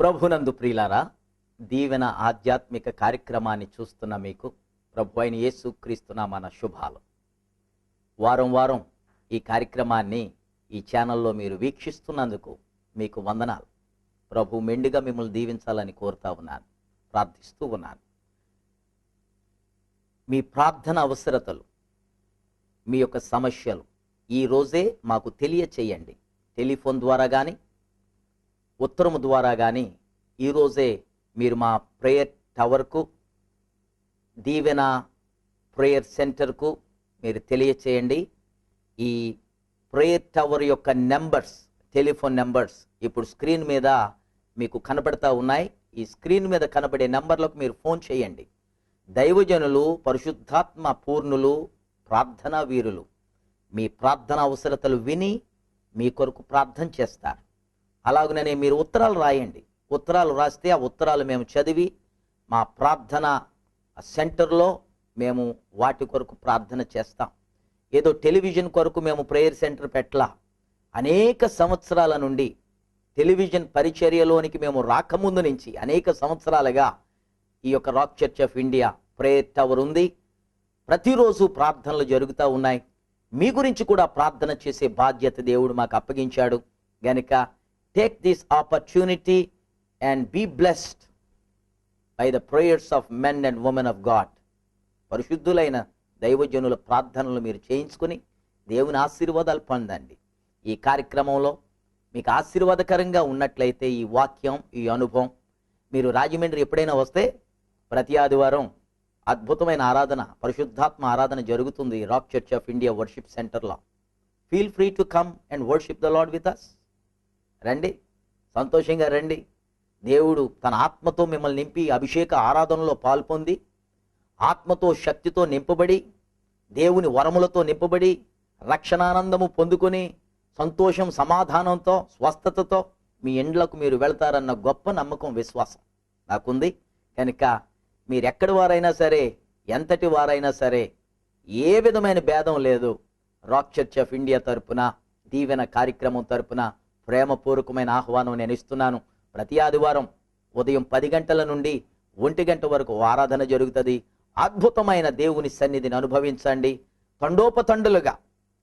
ప్రభునందు ప్రియులారా, దీవెన ఆధ్యాత్మిక కార్యక్రమాన్ని చూస్తున్న మీకు ప్రభు అయిన యేసు క్రీస్తు నామమున శుభాలు. వారం వారం ఈ కార్యక్రమాన్ని ఈ ఛానల్లో మీరు వీక్షిస్తున్నందుకు మీకు వందనాలు. ప్రభు మెండుగా మిమ్మల్ని దీవించాలని కోరుతా ఉన్నాను, ప్రార్థిస్తూ ఉన్నాను. మీ ప్రార్థన అవసరతలు, మీ యొక్క సమస్యలు ఈ రోజే మాకు తెలియచేయండి. టెలిఫోన్ ద్వారా కానీ, ఉత్తరము ద్వారా కానీ ఈరోజే మీరు మా ప్రేయర్ టవర్కు, దీవెన ప్రేయర్ సెంటర్కు మీరు తెలియచేయండి. ఈ ప్రేయర్ టవర్ యొక్క నెంబర్స్, టెలిఫోన్ నెంబర్స్ ఇప్పుడు స్క్రీన్ మీద మీకు కనబడతా ఉన్నాయి. ఈ స్క్రీన్ మీద కనబడే నెంబర్లకు మీరు ఫోన్ చేయండి. దైవజనులు, పరిశుద్ధాత్మ పూర్ణులు, ప్రార్థనా వీరులు మీ ప్రార్థన అవసరతలు విని మీ కొరకు ప్రార్థన చేస్తారు. అలాగనే మీరు ఉత్తరాలు రాయండి. ఉత్తరాలు రాస్తే ఆ ఉత్తరాలు మేము చదివి మా ప్రార్థన సెంటర్లో మేము వాటి కొరకు ప్రార్థన చేస్తాం. ఏదో టెలివిజన్ కొరకు మేము ప్రేయర్ సెంటర్ పెట్టలా. అనేక సంవత్సరాల నుండి టెలివిజన్ పరిచర్యలోనికి మేము రాకముందు నుంచి అనేక సంవత్సరాలుగా ఈ యొక్క rock church of India prayer tower ఉంది. ప్రతిరోజు ప్రార్థనలు జరుగుతూ ఉన్నాయి. మీ గురించి కూడా ప్రార్థన చేసే బాధ్యత దేవుడు మాకు అప్పగించాడు గనుక take this opportunity and be blessed by the prayers of men and women of God. పరిశుద్ధులైన దైవజనుల ప్రార్థనలు మీరు చేయించుకుని దేవుని ఆశీర్వాదాలు పొందండి. ఈ కార్యక్రమంలో మీకు ఆశీర్వాదకరంగా ఉన్నట్లయితే ఈ వాక్యం, ఈ అనుభవం, మీరు రాజమండ్రి ఎప్పుడైనా వస్తే ప్రతి ఆదివారం అద్భుతమైన ఆరాధన, పరిశుద్ధాత్మ ఆరాధన జరుగుతుంది rock church of India worship సెంటర్లో. Feel free to come and worship the Lord with us. రండి, సంతోషంగా రండి. దేవుడు తన ఆత్మతో మిమ్మల్ని నింపి అభిషేక ఆరాధనలో పాల్పొంది, ఆత్మతో శక్తితో నింపబడి, దేవుని వరములతో నింపబడి, రక్షణానందము పొందుకొని, సంతోషం, సమాధానంతో, స్వస్థతతో మీ ఇండ్లకు మీరు వెళ్తారన్న గొప్ప నమ్మకం, విశ్వాసం నాకుంది. కనుక మీరెక్కడి వారైనా సరే, ఎంతటి వారైనా సరే, ఏ విధమైన భేదం లేదు. రాక్ చర్చ్ ఆఫ్ ఇండియా తరపున, దీవెన కార్యక్రమం తరపున ప్రేమపూర్వకమైన ఆహ్వానం నేను ఇస్తున్నాను. ప్రతి ఆదివారం ఉదయం 10 గంటల నుండి 1 గంట వరకు ఆరాధన జరుగుతుంది. అద్భుతమైన దేవుని సన్నిధిని అనుభవించండి. తండోపతండులుగా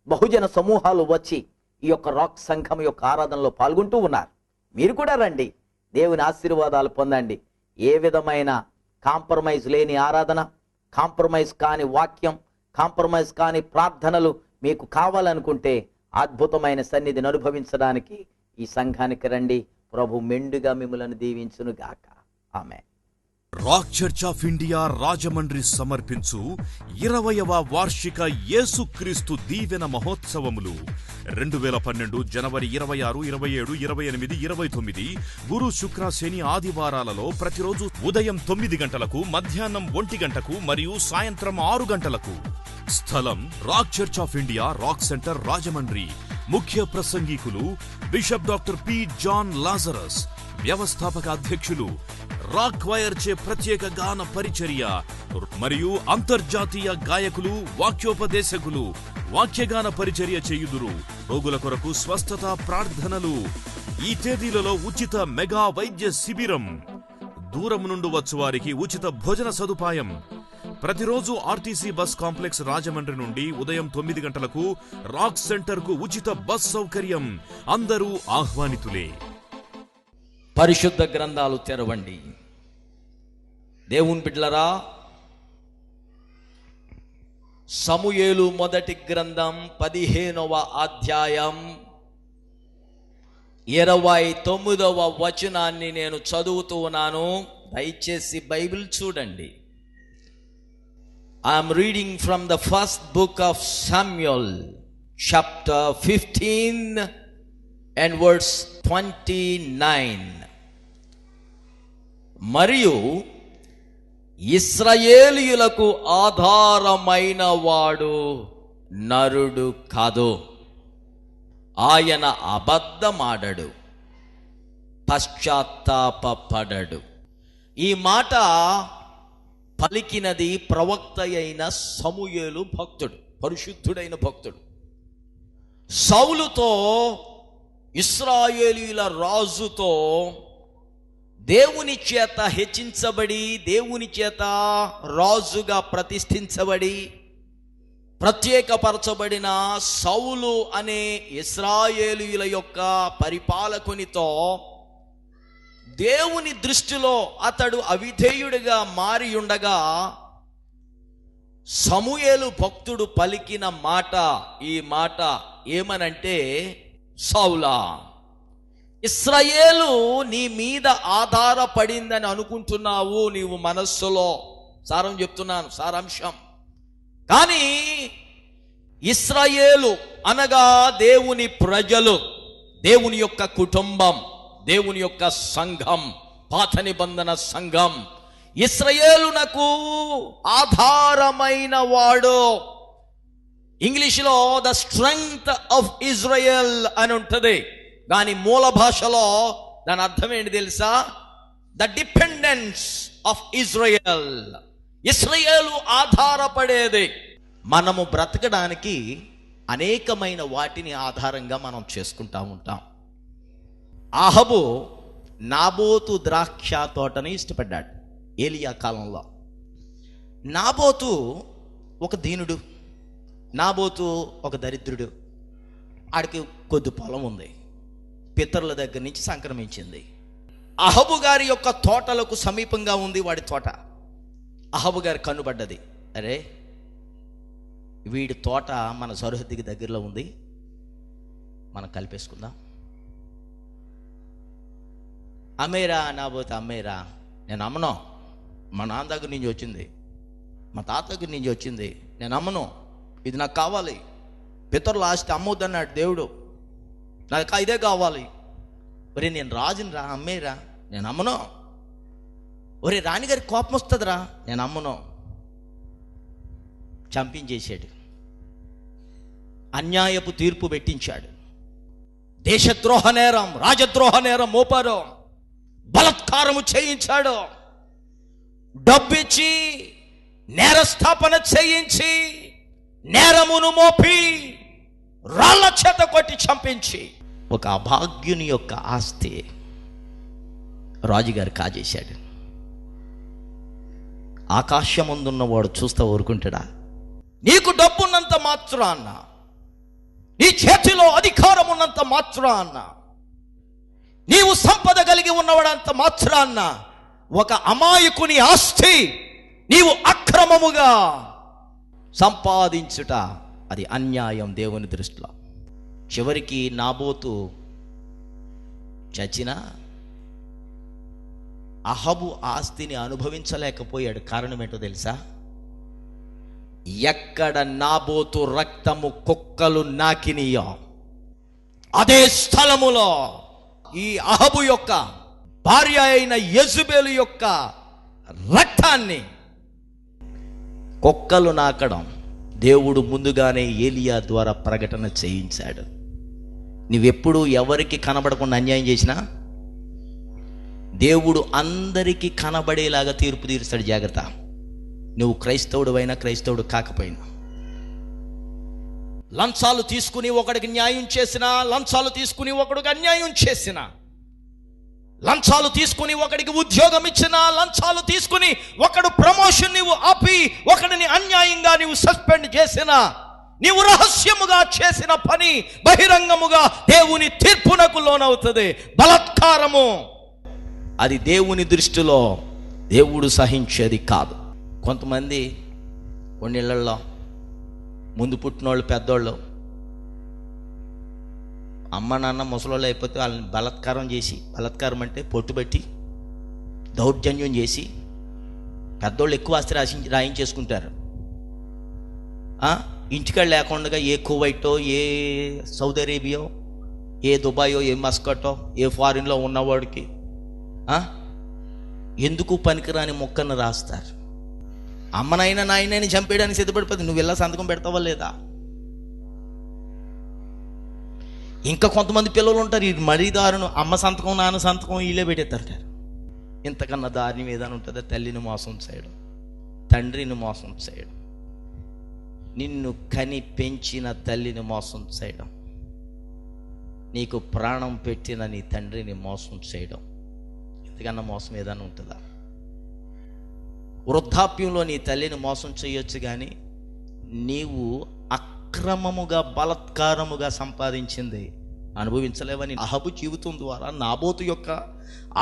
బహుజన సమూహాలు వచ్చి ఈ యొక్క రాక్ సంఘం యొక్క ఆరాధనలో పాల్గొంటూ ఉన్నారు. మీరు కూడా రండి, దేవుని ఆశీర్వాదాలు పొందండి. ఏ విధమైన కాంప్రమైజ్ లేని ఆరాధన, కాంప్రమైజ్ కాని వాక్యం, కాంప్రమైజ్ కాని ప్రార్థనలు మీకు కావాలనుకుంటే అద్భుతమైన సన్నిధిని అనుభవించడానికి ఈ సంఘానికి రండి. ప్రభు మెండుగా మిమ్మల్ని దీవించును గాక. ఆమేన్. Rock church of India Rajahmundry సమర్పించు 20వ వార్షిక యేసుక్రీస్తు దీవెన మహోత్సవములు 2012 జనవరి 26, 27, 28, 29 గురు, శుక్ర, శని ఆదివారాలలో ప్రతిరోజు ఉదయం 9 గంటలకు, మధ్యాహ్నం 1 గంటకు మరియు సాయంత్రం 6 గంటలకు. స్థలం rock church of India rock center Rajahmundry. ముఖ్య ప్రసంగికులు bishop doctor P. John Lazarus. వ్యవస్థాపక అధ్యక్షులు రాక్ వైర్ చే ప్రత్యేక గాన పరిచర్య మరియు అంతర్జాతీయ గాయకులు, వాక్యోపదేశకులు వాక్యగాన పరిచర్య చేయుదురు. రోగుల కొరకు స్వస్థత ప్రార్థనలు. ఈ తేదీలలో ఉచిత మెగా వైద్య శిబిరం. దూరం నుండి వచ్చు వారికి ఉచిత భోజన సదుపాయం. ప్రతిరోజు ఆర్టీసీ బస్ కాంప్లెక్స్ రాజమండ్రి నుండి ఉదయం 9 గంటలకు రాక్ సెంటర్ కు ఉచిత బస్ సౌకర్యం. అందరూ ఆహ్వానితులే. పరిశుద్ధ గ్రంథాలు తెరవండి. దేవుని బిడ్డలారా, సమూయేలు మొదటి గ్రంథం 15వ అధ్యాయం 29వ వచనాన్ని నేను చదువుతూ ఉన్నాను. దయచేసి బైబిల్ చూడండి. I'm reading from the first book of Samuel chapter 15 and verse 29. మరియు ఇశ్రాయేలీయులకు ఆధారమైన వాడు నరుడు కాదు, ఆయన అబద్ధమాడడు, పశ్చాత్తాపపడడు. ఈ మాట పలికినది ప్రవక్త అయిన సమూయేలు భక్తుడు, పరిశుద్ధుడైన భక్తుడు. సౌలుతో, ఇశ్రాయేలీయుల రాజుతో దేవుని చేత హెచ్చించబడి, దేవుని చేత రాజుగా ప్రతిష్ఠించబడి ప్రత్యేకపరచబడిన సౌలు అనే ఇశ్రాయేలీయుల యొక్క పరిపాలకునితో దేవుని దృష్టిలో అతడు అవిధేయుడిగా మారి ఉండగా సమూయేలు భక్తుడు పలికిన మాట, ఈ మాట ఏమనంటే, సౌలా, ఇశ్రాయేలు నీ మీద ఆధారపడిందని అనుకుంటున్నావు నీవు మనస్సులో. సారం చెప్తున్నాను, సారాంశం. కానీ ఇశ్రాయేలు అనగా దేవుని ప్రజలు, దేవుని యొక్క కుటుంబం, దేవుని యొక్క సంఘం, పాత నిబంధన సంఘం. ఇశ్రాయేలునకు ఆధారమైన వాడు. ఇంగ్లీష్లో ద స్ట్రెంగ్త్ ఆఫ్ ఇజ్రాయెల్ అని ఉంటుంది, దాని మూల భాషలో దాని అర్థం ఏంటి తెలుసా? The dependence of Israel. ఇశ్రాయేలు ఆధారపడేది. మనము బ్రతకడానికి అనేకమైన వాటిని ఆధారంగా మనం చేసుకుంటా ఉంటాం. అహబు నాబోతు ద్రాక్ష తోటని ఇష్టపడ్డాడు ఏలియా కాలంలో. నాబోతు ఒక దీనుడు, నాబోతు ఒక దరిద్రుడు. ఆడికి కొద్ది పొలం ఉంది, పితరుల దగ్గర నుంచి సంక్రమించింది. అహబు గారి యొక్క తోటలకు సమీపంగా ఉంది వాడి తోట. అహబు గారి కన్నుబడ్డది, అరే వీడి తోట మన సరిహద్దుకి దగ్గరలో ఉంది, మనం కలిపేసుకుందాం. అమ్మేరా నాబోతే, అమ్మేరా, నేను అమ్మను, మా నాన్న దగ్గర నుంచి వచ్చింది, మా తాత దగ్గర నుంచి వచ్చింది, నేను అమ్మను, ఇది నాకు కావాలి. పితరుల ఆస్తి అమ్మొద్దన్నాడు దేవుడు, నాకు ఇదే కావాలి. ఒరే నేను రాజుని రా, అమ్మేరా, నేను అమ్మను. ఒరే రాణిగారికి కోపం వస్తుందిరా, నేను అమ్మను. చంపించేశాడు, అన్యాయపు తీర్పు పెట్టించాడు, దేశద్రోహ నేరం, రాజద్రోహ నేరం మోపారు, బలత్కారము చేయించాడు, డబ్బిచ్చి నేరస్థాపన చేయించి నేరమును మోపి రాళ్ల చేత కొట్టి చంపించి ఒక అభాగ్యుని యొక్క ఆస్తి రాజుగారు కాజేశాడు. ఆకాశముందున్నవాడు చూస్తా ఊరుకుంటాడా? నీకు డబ్బున్నంత మాత్రాన్న, నీ చేతిలో అధికారం ఉన్నంత మాత్రాన్న, నీవు సంపద కలిగి ఉన్నవాడంత మాత్రాన్న ఒక అమాయకుని ఆస్తి నీవు అక్రమముగా సంపాదించుట అది అన్యాయం దేవుని దృష్టిలో. చివరికి నాబోతు చచ్చినా అహబు ఆస్తిని అనుభవించలేకపోయాడు. కారణం ఏంటో తెలుసా? ఎక్కడ నాబోతు రక్తము కుక్కలు నాకినీయో అదే స్థలములో ఈ అహబు యొక్క భార్య అయిన యెజబెలు యొక్క రక్తాన్ని కుక్కలు నాకడం దేవుడు ముందుగానే ఏలియా ద్వారా ప్రకటన చేయించాడు. నువ్వెప్పుడు ఎవరికి కనబడకుండా అన్యాయం చేసినా దేవుడు అందరికీ కనబడేలాగా తీర్పు తీరుస్తాడు. జాగ్రత్త. నువ్వు క్రైస్తవుడు అయినా క్రైస్తవుడు కాకపోయినా, లంచాలు తీసుకుని ఒకడికి న్యాయం చేసినా, లంచాలు తీసుకుని ఒకడికి అన్యాయం చేసినా, లంచాలు తీసుకుని ఒకడికి ఉద్యోగం ఇచ్చినా, లంచాలు తీసుకుని ఒకడు ప్రమోషన్ నీవు ఆపి ఒకడిని అన్యాయంగా నీవు సస్పెండ్ చేసినా, నీవు రహస్యముగా చేసిన పని బహిరంగముగా దేవుని తీర్పునకు లోనవుతుంది. బలాత్కారము అది దేవుని దృష్టిలో దేవుడు సహించేది కాదు. కొంతమంది కొన్ని ఇళ్లలో ముందు పుట్టినోళ్ళు పెద్దోళ్ళు అమ్మ నాన్న ముసలోళ్ళు అయిపోతే వాళ్ళని బలాత్కారం చేసి, బలాత్కారం అంటే పొట్టుబట్టి దౌర్జన్యం చేసి పెద్దోళ్ళు ఎక్కువ ఆస్తి రాయించేసుకుంటారు. ఇంటికాడ లేకుండా ఏ కువైటో, ఏ సౌదీ అరేబియో, ఏ దుబాయో, ఏ మస్కటో, ఏ ఫారిన్లో ఉన్నవాడికి ఎందుకు పనికిరాని మొక్కను రాస్తారు. అమ్మనైనా నాయనని చంపేయడానికి సిద్ధపడిపోతుంది. నువ్వు ఇలా సంతకం పెడతావా లేదా? ఇంకా కొంతమంది పిల్లలు ఉంటారు, ఇది మరీ దారుణం, అమ్మ సంతకం నాన్న సంతకం వీళ్ళే పెట్టేస్తారు. ఇంతకన్నా దారుణం ఏదైనా ఉంటుందా? తల్లిని మోసం చేయడం, తండ్రిని మోసం చేయడం, నిన్ను కని పెంచిన తల్లిని మోసం చేయడం, నీకు ప్రాణం పెట్టిన నీ తండ్రిని మోసం చేయడం, ఇంతకన్నా మోసం ఏదైనా ఉంటుందా? వృద్ధాప్యంలో నీ తల్లిని మోసం చేయొచ్చు, కానీ నీవు అక్రమముగా బలాత్కారముగా సంపాదించింది అనుభవించలేవని అహబు జీవితం ద్వారా, నాబోతు యొక్క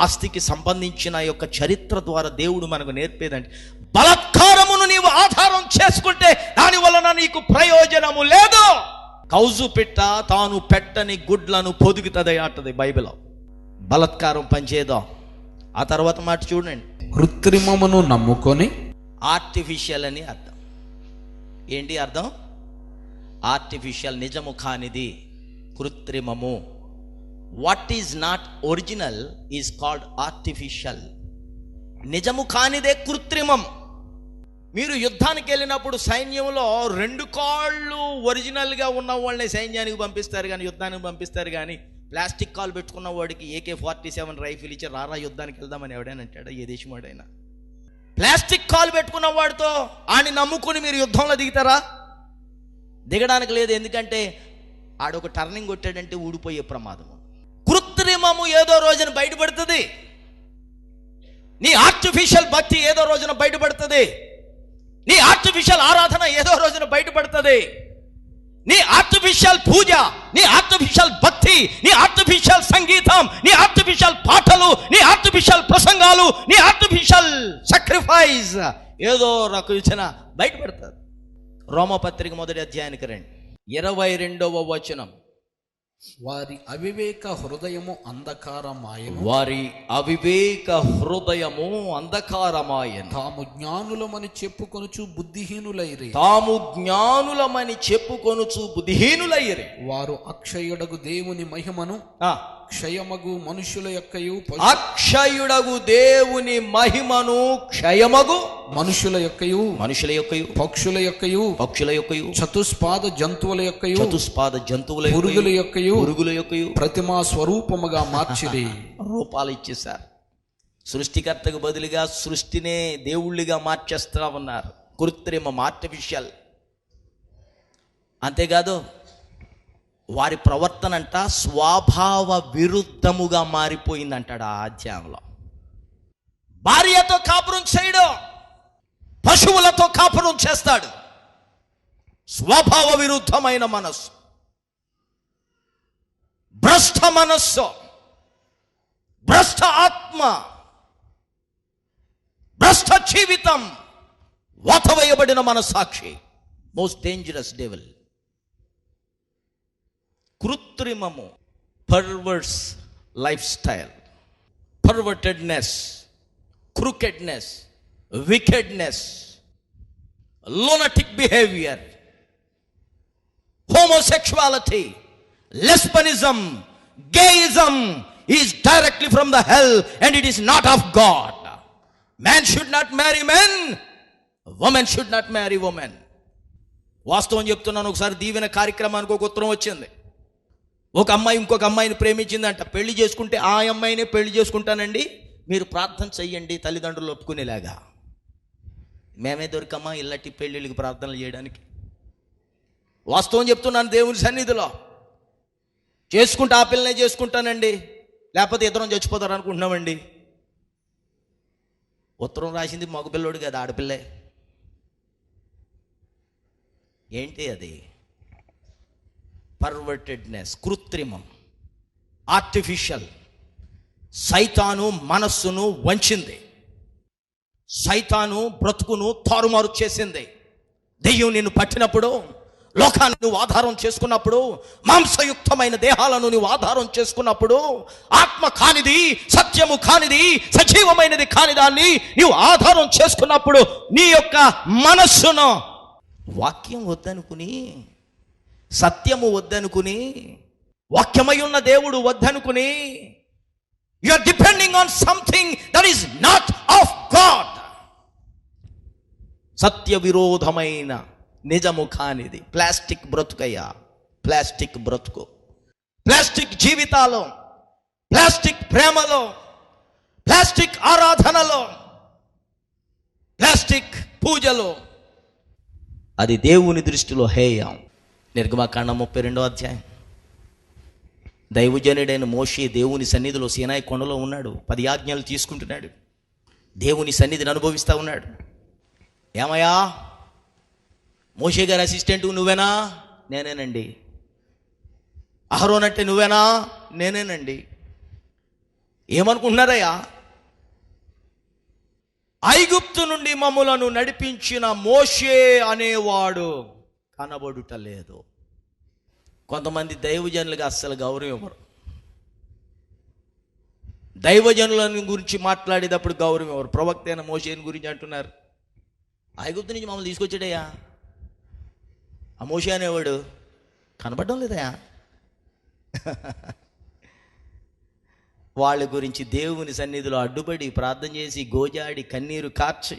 ఆస్తికి సంబంధించిన యొక్క చరిత్ర ద్వారా దేవుడు మనకు నేర్పేదంటే, బలాత్కారమును నీవు ఆధారం చేసుకుంటే దాని వలన నీకు ప్రయోజనము లేదు. కౌజు పిట్ట తాను పెట్టని గుడ్లను పొదుగుతుంది అంటది బైబిల్లో. బలాత్కారం పనిచేద్దాం. ఆ తర్వాత మాట చూడండి, కృత్రిమమును నమ్ముకొని. ఆర్టిఫిషియల్ అని అర్థం. ఏంటి అర్థం? ఆర్టిఫిషియల్, నిజము కానిది, కృత్రిమము. What is not original is called artificial. నిజము కానిదే కృత్రిమం. మీరు యుద్ధానికి వెళ్ళినప్పుడు సైన్యంలో 2 కాళ్ళు ఒరిజినల్గా ఉన్న వాళ్ళని సైన్యానికి పంపిస్తారు, కానీ యుద్ధానికి పంపిస్తారు. కానీ ప్లాస్టిక్ కాల్ పెట్టుకున్న వాడికి AK-47 రైఫిల్ ఇచ్చి రారా యుద్ధానికి వెళ్దామని ఎవడైనా అంటాడా? ఏ దేశం వాడైనా? ప్లాస్టిక్ కాల్ పెట్టుకున్న వాడితో ఆడిని నమ్ముకుని మీరు యుద్ధంలో దిగుతారా? దిగడానికి లేదు. ఎందుకంటే ఆడొక టర్నింగ్ కొట్టాడంటే ఊడిపోయే ప్రమాదము. కృత్రిమము ఏదో రోజున బయటపడుతుంది. నీ ఆర్టిఫిషియల్ భక్తి ఏదో రోజున బయటపడుతుంది. నీ ఆర్టిఫిషియల్ ఆరాధన ఏదో రోజున బయటపడుతుంది. నీ ఆర్టిఫిషియల్ పూజ, నీ ఆర్టిఫిషియల్ భక్తి, నీ ఆర్టిఫిషియల్ సంగీతం, నీ ఆర్టిఫిషియల్ పాటలు, నీ ఆర్టిఫిషియల్ ప్రసంగాలు, నీ ఆర్టిఫిషియల్ సాక్రిఫైస్ ఏదో రకం బయటపడుతుంది. రోమపత్రిక 1వ అధ్యాయానికి రండి, 22వ వచనం. వారి అవివేక హృదయము అంధకారమాయను. వారి అవివేక హృదయము అంధకారమాయను. తాము జ్ఞానులమని చెప్పుకొనుచు బుద్ధిహీనులైరి. తాము జ్ఞానులమని చెప్పుకొనుచు బుద్ధిహీనులైరి. వారు అక్షయుడగు దేవుని మహిమను క్షయమగు మనుషుల యొక్కయు, అక్షయుడగు దేవుని మహిమను క్షయమగు మనుషుల యొక్కయు, పక్షుల యొక్కయు, చతుష్పాద జంతువుల యొక్కయు, పురుగుల యొక్కయు ప్రతిమా స్వరూపముగా మార్చిరి. రూపాలు ఇచ్చేశారు. సృష్టికర్తకు బదులుగా సృష్టినే దేవుళ్ళుగా మార్చేస్తా ఉన్నారు. కృత్రిమం, ఆర్టిఫిషియల్. అంతేకాదు వారి ప్రవర్తన అంట స్వభావ విరుద్ధముగా మారిపోయిందంటాడు ఆ అధ్యాయంలో. భార్యతో కాపురం చేయడం, పశువులతో కాపురం చేస్తాడు. స్వభావ విరుద్ధమైన మనస్సు, భ్రష్ట మనస్సు, భ్రష్ట ఆత్మ, భ్రష్ట జీవితం, వతవేయబడిన మనసాక్షి. Most dangerous devil. కృత్రిమము, perverse lifestyle, pervertedness, crookedness, wickedness, lunatic behavior, homosexuality, lesbianism, gayism is directly from the hell and it is not of God. Man should not marry man, woman should not marry woman. వాస్తవం చెప్తున్నాను. ఒకసారి దీవెన కార్యక్రమానికి ఒక ఉత్తరం వచ్చింది. ఒక అమ్మాయి ఇంకొక అమ్మాయిని ప్రేమించిందంట. పెళ్లి చేసుకుంటే ఆ అమ్మాయినే పెళ్లి చేసుకుంటానండి, మీరు ప్రార్థన చెయ్యండి తల్లిదండ్రులు ఒప్పుకునేలాగా. మేమే దొరికమ్మా ఇలాంటి పెళ్ళిళ్ళకి ప్రార్థనలు చేయడానికి. వాస్తవం చెప్తున్నాను దేవుని సన్నిధిలో. చేసుకుంటే ఆ పిల్లనే చేసుకుంటానండి, లేకపోతే ఇద్దరం చచ్చిపోతారు అనుకుంటున్నామండి. ఉత్తరం రాసింది మగపిల్లోడు కదా, ఆడపిల్లే. ఏంటి అది? పర్వర్టెడ్నెస్, కృత్రిమం, ఆర్టిఫిషియల్. సైతాను మనస్సును వంచింది. సైతాను బ్రతుకును తారుమారు చేసింది. దెయ్యం నిన్ను పట్టినప్పుడు లోకాన్ని నువ్వు ఆధారం చేసుకున్నప్పుడు, మాంసయుక్తమైన దేహాలను నువ్వు ఆధారం చేసుకున్నప్పుడు, ఆత్మ కానిది, సత్యము కానిది, సజీవమైనది కాని దాన్ని నీవు ఆధారం చేసుకున్నప్పుడు నీ యొక్క మనస్సును వాక్యం వద్దనుకుని, సత్యము వద్దనుకుని, వాక్యమై ఉన్న దేవుడు వద్దనుకుని, you are depending on something that is not of God. సత్య విరోధమైన, నిజము కానిది ప్లాస్టిక్ బ్రతుకయ్యా, ప్లాస్టిక్ బ్రతుకు, ప్లాస్టిక్ జీవితాలు, ప్లాస్టిక్ ప్రేమలో, ప్లాస్టిక్ ఆరాధనలో, ప్లాస్టిక్ పూజలో, అది దేవుని దృష్టిలో హేయం. నిర్గమకాండం 32వ అధ్యాయం. దైవజనుడైన మోషే దేవుని సన్నిధిలో సీనాయి కొండలో ఉన్నాడు. 10 ఆజ్ఞలు తీసుకుంటున్నాడు. దేవుని సన్నిధిని అనుభవిస్తూ ఉన్నాడు. ఏమయ్యా, మోషే గారి అసిస్టెంట్ నువ్వేనా? నేనేనండి. అహరోన్ అంటే నువ్వేనా? నేనేనండి. ఏమనుకుంటున్నారయ్యా? ఐగుప్తు నుండి మమ్ములను నడిపించిన మోషే అనేవాడు కనబడుట లేదు. కొంతమంది దైవజనులుగా అస్సలు గౌరవం ఇవ్వరు. దైవజనులను గురించి మాట్లాడేటప్పుడు గౌరవం ఇవ్వరు. ప్రవక్త అయిన మోషేని గురించి అంటున్నారు, ఐగుప్తు నుంచి మమ్మల్ని తీసుకొచ్చాడయ్యా, ఆ మోషే అనేవాడు కనబడడం లేదయా. వాళ్ళ గురించి దేవుని సన్నిధిలో అడ్డుపడి ప్రార్థన చేసి గోజాడి కన్నీరు కార్చి,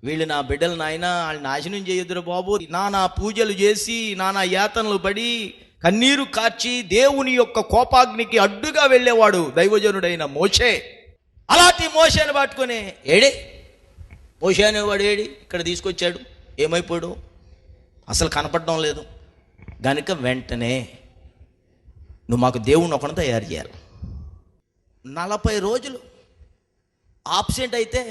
వీళ్ళు నా బిడ్డలు నాయన, వాళ్ళు నాశనం చేయొద్దురా బాబు, నానా పూజలు చేసి నానా యాతనలు పడి కన్నీరు కార్చి దేవుని యొక్క కోపాగ్నికి అడ్డుగా వెళ్ళేవాడు దైవజనుడైన మోషే. అలాంటి మోషేని పట్టుకొని ఏడే మోషే అనేవాడు ఏడి, ఇక్కడ తీసుకొచ్చాడు, ఏమైపోయాడు, అసలు కనపడడం లేదు. గనుక వెంటనే నువ్వు మాకు దేవుణ్ణి ఒకరిని తయారు చేయాలి. 40 రోజులు ఆబ్సెంట్ అయితే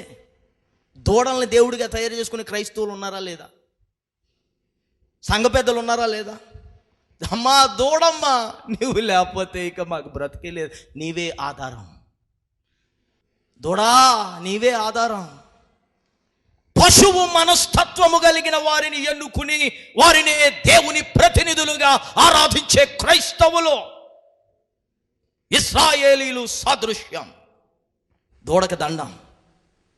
దూడల్ని దేవుడిగా తయారు చేసుకునే క్రైస్తవులు ఉన్నారా లేదా? సంఘ పెద్దలు ఉన్నారా లేదా? అమ్మా దూడమ్మా, నువ్వు లేకపోతే ఇక మాకు బ్రతికే లేదు, నీవే ఆధారం. దూడా నీవే ఆధారం. పశువు మనస్తత్వము కలిగిన వారిని ఎన్నుకుని వారినే దేవుని ప్రతినిధులుగా ఆరాధించే క్రైస్తవులు, ఇశ్రాయేలీలు సాదృశ్యం. దూడకు దండం,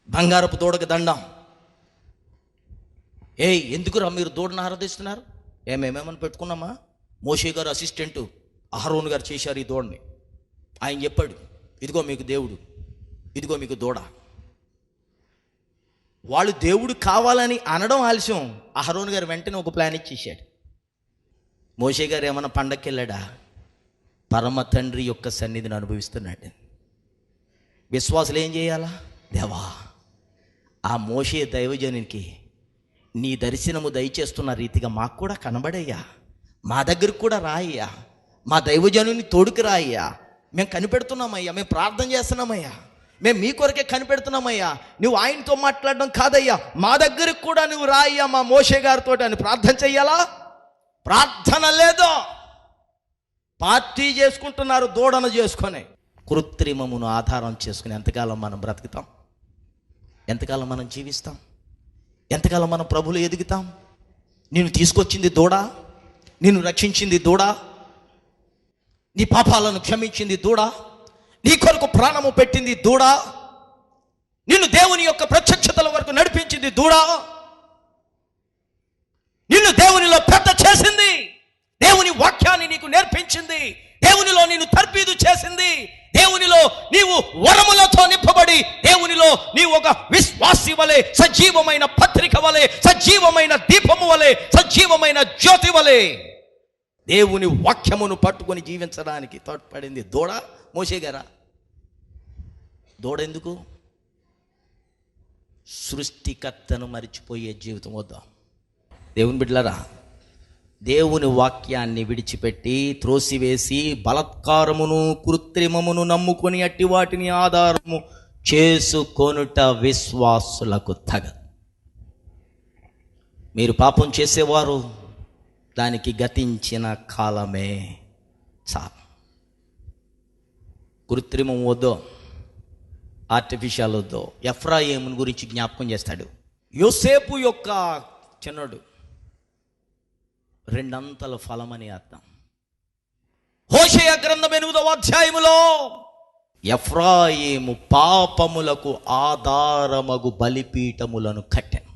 బంగారపు దూడకు దండం. ఎందుకురా మీరు దూడను ఆరాధిస్తున్నారు? ఏమేమేమని పెట్టుకున్నామా? మోషే గారు అసిస్టెంట్ అహరోన్ గారు చేశారు ఈ దూడని. ఆయన చెప్పాడు, ఇదిగో మీకు దేవుడు, ఇదిగో మీకు దూడ. వాళ్ళు దేవుడు కావాలని అనడం ఆలస్యం. అహరోన్ గారు వెంటనే ఒక ప్లాన్ ఇచ్చేసాడు. మోషే గారు ఏమన్నా పండక్కి వెళ్ళాడా? పరమ తండ్రి యొక్క సన్నిధిని అనుభవిస్తున్నాడు. విశ్వాసులు ఏం చేయాలా? దేవా, ఆ మోషే దైవజనునికి నీ దర్శనము దయచేస్తున్న రీతిగా మాకు కూడా కనబడయ్యా, మా దగ్గరకు కూడా రాయ్యా, మా దైవజనుని తోడుకు రాయ్యా, మేము కనిపెడుతున్నామయ్యా, మేము ప్రార్థన చేస్తున్నామయ్యా, మేము మీ కొరకే కనిపెడుతున్నామయ్యా, నువ్వు ఆయనతో మాట్లాడడం కాదయ్యా, మా దగ్గరకు కూడా నువ్వు రాయ్యా మా మోషే గారితో అని ప్రార్థన చెయ్యాలా? ప్రార్థన లేదో, పార్టీ చేసుకుంటున్నారు దూడను చేసుకొని. కృత్రిమమును ఆధారం చేసుకుని ఎంతకాలం మనం బ్రతుకుతాం? ఎంతకాలం మనం జీవిస్తాం? ఎంతకాలం మనం ప్రభువులో ఎదుగుతాం? నిన్ను తీసుకొచ్చింది దూడ, నిన్ను రక్షించింది దూడ, నీ పాపాలను క్షమించింది దూడ, నీ కొరకు ప్రాణము పెట్టింది దూడ, నిన్ను దేవుని యొక్క ప్రత్యక్షతల వరకు నడిపించింది దూడ, నిన్ను దేవునిలో పెద్ద చేసింది, దేవుని వాక్యాన్ని నీకు నేర్పించింది, దేవునిలో నిన్ను తర్పీదు చేసింది, దేవునిలో నీవు వరములతో నింపబడి దేవునిలో నీవు ఒక విశ్వాసి వలె, సజీవమైన పత్రిక వలె, సజీవమైన దీపము వలె, సజీవమైన జ్యోతి వలె దేవుని వాక్యమును పట్టుకొని జీవించడానికి తోడ్పడింది దూడ. మోషే గారా? దూడ ఎందుకు? సృష్టికర్తను మరిచిపోయే జీవితం వద్దా? దేవుని బిడ్డలారా, దేవుని వాక్యాన్ని విడిచిపెట్టి త్రోసివేసి బలత్కారమును కృత్రిమమును నమ్ముకొని అట్టి వాటిని ఆధారము చేసుకొనుట విశ్వాసులకు తగదు. మీరు పాపం చేసేవారు, దానికి గతించిన కాలమే చాలు. కృత్రిమం వద్దో, ఆర్టిఫిషియల్ వద్దో. ఎఫ్రాయిమును గురించి జ్ఞాపకం చేస్తాడు. యోసేపు యొక్క చిన్నడు రెండంతల ఫలమని అర్థం. హోషేయ గ్రంథం 8వ అధ్యాయములో ఎఫ్రాయిము పాపములకు ఆధారమగు బలిపీఠములను కట్టెను.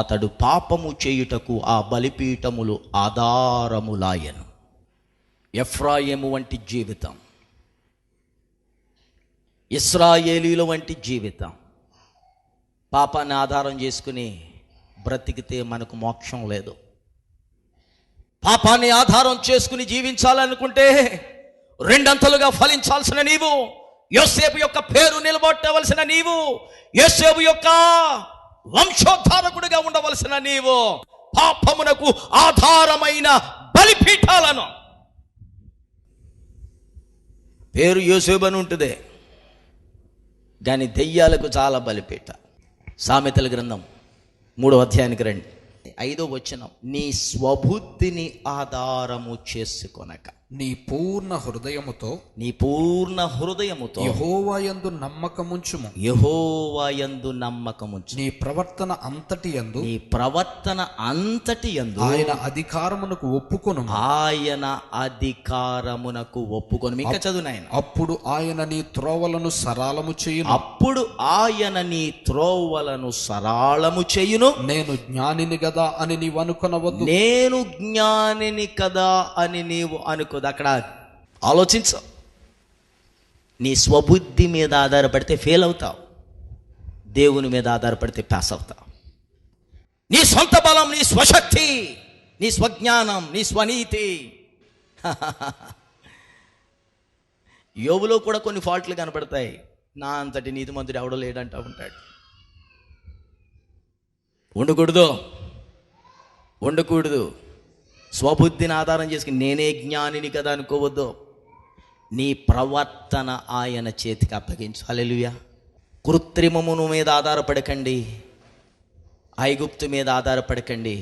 అతడు పాపము చేయుటకు ఆ బలిపీఠములు ఆధారములాయెను. ఎఫ్రాయిము వంటి జీవితం, ఇశ్రాయేలీల వంటి జీవితం, పాపాన్ని ఆధారం చేసుకుని బ్రతికితే మనకు మోక్షం లేదు. పాపాన్ని ఆధారం చేసుకుని జీవించాలనుకుంటే రెండంతలుగా ఫలించాల్సిన నీవు, యోసేపు యొక్క పేరు నిలబెట్టవలసిన నీవు, యోసేపు యొక్క వంశోద్ధారకుడిగా ఉండవలసిన నీవు పాపమునకు ఆధారమైన బలిపీఠాలను, పేరు యోసేపు అని ఉంటుంది కానీ దెయ్యాలకు చాలా బలిపీఠ. సామెతల గ్రంథం 3వ అధ్యాయానికి రండి. 5వ వచనం, నీ స్వబుద్ధిని ఆధారము చేసుకొనక, నీ పూర్ణ హృదయముతో యెహోవాయందు నమ్మకముంచుము. నీ ప్రవర్తన అంతటి యందు ఆయన అధికారమునకు ఒప్పుకొను. ఇంకా చదువు నాయన. అప్పుడు ఆయన నీ త్రోవలను సరాళము చేయును. నేను జ్ఞానిని కదా అని నీవు అనుకొనవద్దు. అక్కడ ఆలోచించు. నీ స్వబుద్ధి మీద ఆధారపడితే ఫెయిల్ అవుతావు, దేవుని మీద ఆధారపడితే పాస్ అవుతావు. నీ సొంత బలం, నీ స్వశక్తి, నీ స్వజ్ఞానం, నీ స్వనీతి. యోబులో కూడా కొన్ని ఫాల్ట్లు కనపడతాయి. నా అంతటి నీతిమంతుడు ఎవడో లేడంటా ఉంటాడు. ఉండకూడదు. స్వబుద్ధిని ఆధారం చేసుకుని నేనే జ్ఞానిని కదా అనుకోవద్దు. నీ ప్రవర్తన ఆయన చేతికి అప్పగించు. హల్లెలూయా. కృత్రిమమును మీద ఆధారపడకండి, ఐగుప్తు మీద ఆధారపడకండి.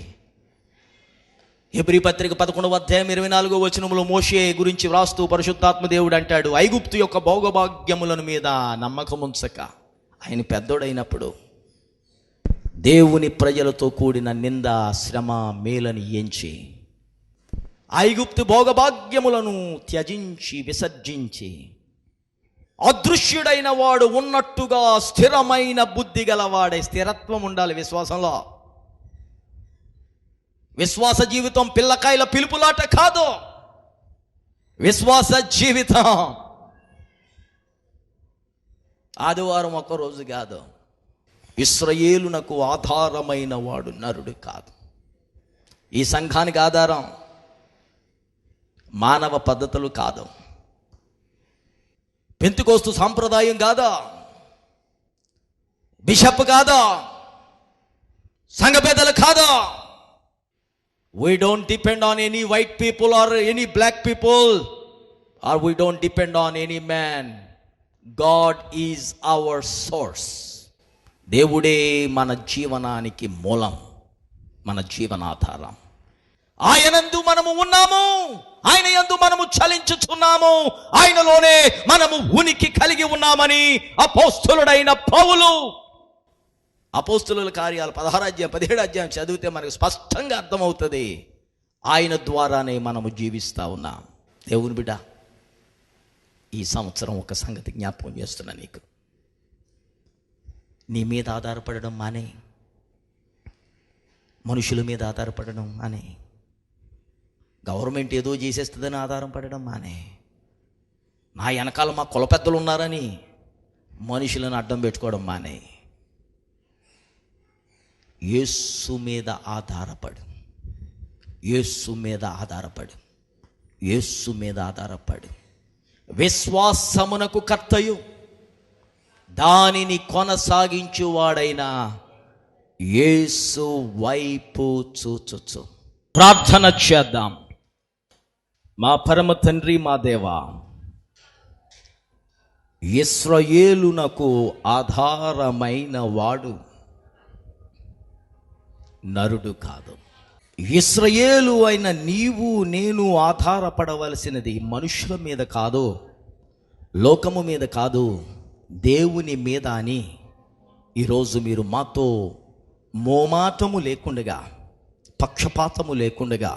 హెబ్రీ పత్రిక 11వ అధ్యాయం 24వ వచనంలో మోషే గురించి వ్రాస్తూ పరిశుద్ధాత్మ దేవుడు అంటాడు, ఐగుప్తు యొక్క భోగభాగ్యములను మీద నమ్మకం ఉంచక, ఆయన పెద్దోడైనప్పుడు దేవుని ప్రజలతో కూడిన నింద, శ్రమ, మేలని ఎంచి ఐగుప్తు భోగభాగ్యములను త్యజించి విసర్జించి అదృశ్యుడైన వాడు ఉన్నట్టుగా స్థిరమైన బుద్ధి గలవాడే. స్థిరత్వం ఉండాలి విశ్వాసంలో. విశ్వాస జీవితం పిల్లకాయల పిలుపులాట కాదు. విశ్వాస జీవితం ఆదివారం ఒక్క రోజు కాదు. ఇశ్రాయేలునకు ఆధారమైన వాడు నరుడు కాదు. ఈ సంఘానికి ఆధారం మానవ పద్ధతులు కాదు, పెంతెకోస్తు సాంప్రదాయం కాదా, బిషప్ కాదా, సంఘ పెద్దలు కాదా. We don't depend on any white people or any black people, or we don't depend on any man. God is our source. దేవుడే మన జీవనానికి మూలం, మన జీవనాధారం. ఆయనందు మనము ఉన్నాము, ఆయన యందు మనము చలించుచున్నాము, ఆయనలోనే మనము ఉనికి కలిగి ఉన్నామని అపోస్తలుడైన పౌలు అపోస్తలుల కార్యాలు 16వ అధ్యాయం 17వ అధ్యాయం చదివితే మనకు స్పష్టంగా అర్థమవుతుంది. ఆయన ద్వారానే మనము జీవిస్తూ ఉన్నాం. దేవుని బిడ్డ, ఈ సంవత్సరం ఒక సంగతి జ్ఞాపకం చేస్తున్నా నీకు. నీ మీద ఆధారపడడం మానే, మనుషుల మీద ఆధారపడడం మానే, గవర్నమెంట్ ఏదో చేసేస్తుందని ఆధారపడడం మానే, నా వెనకాల మా కుల పెద్దలు ఉన్నారని మనుషులను అడ్డం పెట్టుకోవడం మానే. యేసు మీద ఆధారపడు, యేసు మీద ఆధారపడు, యేసు మీద ఆధారపడు. విశ్వాసమునకు కర్తయు దానిని కొనసాగించువాడైన యేసు వైపు చూచుచు ప్రార్థన చేద్దాం. మా పరమ తండ్రి, మా దేవా, ఇశ్రాయేలునకు ఆధారమైన వాడు నరుడు కాదు. ఇశ్రాయేలు అయిన నీవు నేను ఆధారపడవలసినది మనుషుల మీద కాదు, లోకము మీద కాదు, దేవుని మీద అని ఈరోజు మీరు మాతో మోమాటము లేకుండగా పక్షపాతము లేకుండగా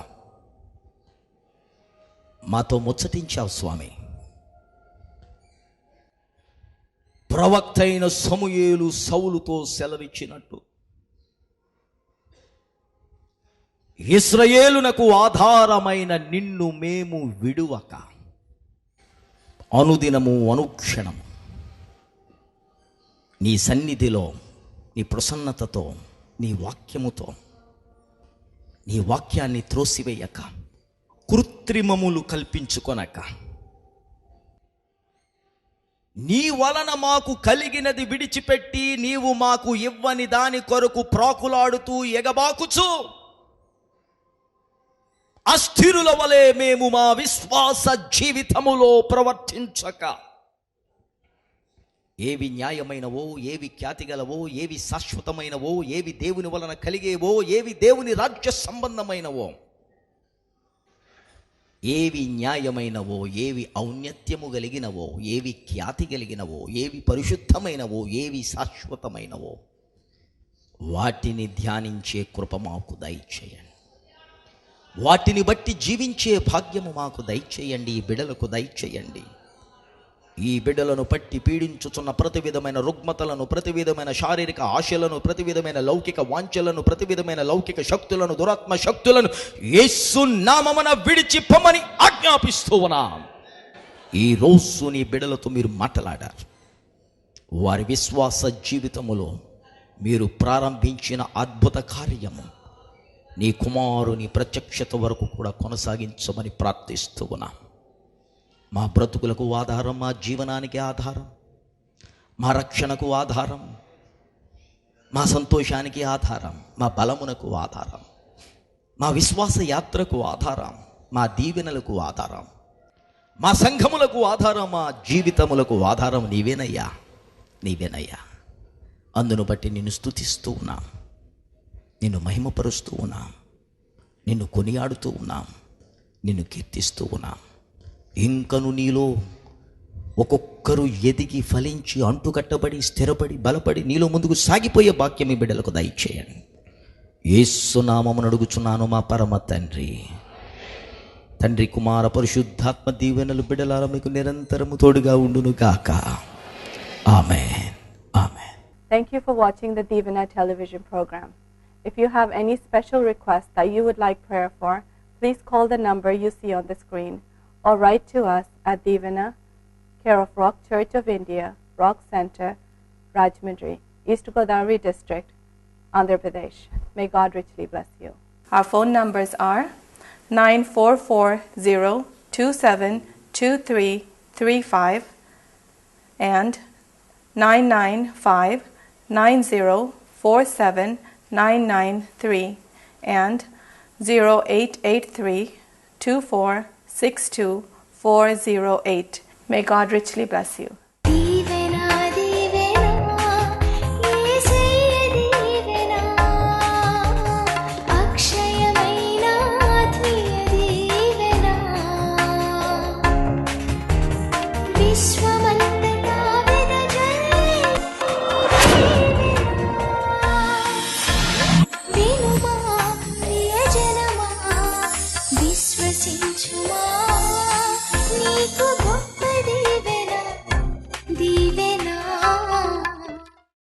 మాతో ముచ్చటించావు స్వామి. ప్రవక్త అయిన సమూయేలు సౌలుతో సెలవిచ్చినట్టు ఇశ్రాయేలునకు ఆధారమైన నిన్ను మేము విడువక అనుదినము అనుక్షణము నీ సన్నిధిలో, నీ ప్రసన్నతతో, నీ వాక్యముతో, నీ వాక్యాన్ని త్రోసివేయక, కృత్రిమములు కల్పించుకొనక, నీ వలన మాకు కలిగినది విడిచిపెట్టి నీవు మాకు ఇవ్వని దాని కొరకు ప్రాకులాడుతూ ఎగబాకుచు అస్థిరుల వలె మేము మా విశ్వాస జీవితములో ప్రవర్తించక, ఏవి న్యాయమైనవో, ఏవి ఖ్యాతిగలవో, ఏవి శాశ్వతమైనవో, ఏవి దేవుని వలన కలిగేవో, ఏవి దేవుని రాజ్య సంబంధమైనవో, ఏవి న్యాయమైనవో, ఏవి ఔన్నత్యము కలిగినవో, ఏవి ఖ్యాతి కలిగినవో, ఏవి పరిశుద్ధమైనవో, ఏవి శాశ్వతమైనవో వాటిని ధ్యానించే కృప మాకు దయచేయండి. వాటిని బట్టి జీవించే భాగ్యము మాకు దయచేయండి. ఈ బిడ్డలకు దయచేయండి. ఈ బిడ్డలను పట్టి పీడించుచున్న ప్రతి విధమైన రుగ్మతలను, ప్రతి విధమైన శారీరక ఆశలను, ప్రతి విధమైన లౌకిక వాంఛలను, ప్రతి విధమైన లౌకిక శక్తులను, దురాత్మ శక్తులను యేసు నామమున విడిచి పొమ్మని ఆజ్ఞాపిస్తూ ఉన్నాం. ఈ రోజు నీ బిడ్డలతో మీరు మాట్లాడారు. వారి విశ్వాస జీవితములో మీరు ప్రారంభించిన అద్భుత కార్యము నీ కుమారుని ప్రత్యక్షత వరకు కూడా కొనసాగించమని ప్రార్థిస్తూ ఉన్నాం. మా బ్రతుకులకు ఆధారం, మా జీవనానికి ఆధారం, మా రక్షణకు ఆధారం, మా సంతోషానికి ఆధారం, మా బలమునకు ఆధారం, మా విశ్వాస యాత్రకు ఆధారం, మా దీవెనలకు ఆధారం, మా సంఘములకు ఆధారం, మా జీవితములకు ఆధారం నీవేనయ్యా, నీవేనయ్యా. అందును బట్టి నిన్ను స్తుతిస్తూ ఉన్నాం, నిన్ను మహిమపరుస్తూ ఉన్నాం, నిన్ను కొనియాడుతూ ఉన్నాం, నిన్ను కీర్తిస్తూ ఉన్నాం. ఇంకను నీలో ఒక్కొక్కరు ఎదిగి ఫలించి అంటుకట్టబడి స్థిరపడి బలపడి నీలో ముందుకు సాగిపోయే భాగ్యం ఈ బిడ్డలకు దయచేయండి. యేసు నామమున అడుగుచున్నాను మా పరమ తండ్రి. తండ్రి, కుమార, పరిశుద్ధాత్మ దీవెనలు బిడ్డలారా మీకు నిరంతరము తోడుగా ఉండును గాక. ఆమేన్. ఆమేన్. Thank you for watching the Divina television program. If you have any special request that you would like prayer for, please call the number you see on the screen or write to us at Divina, care of Rock Church of India, Rock Center, Rajahmundry, East Godavari District, Andhra Pradesh. May God richly bless you. Our phone numbers are 9440272335 and 995904793 and 08832462 408. May God richly bless you.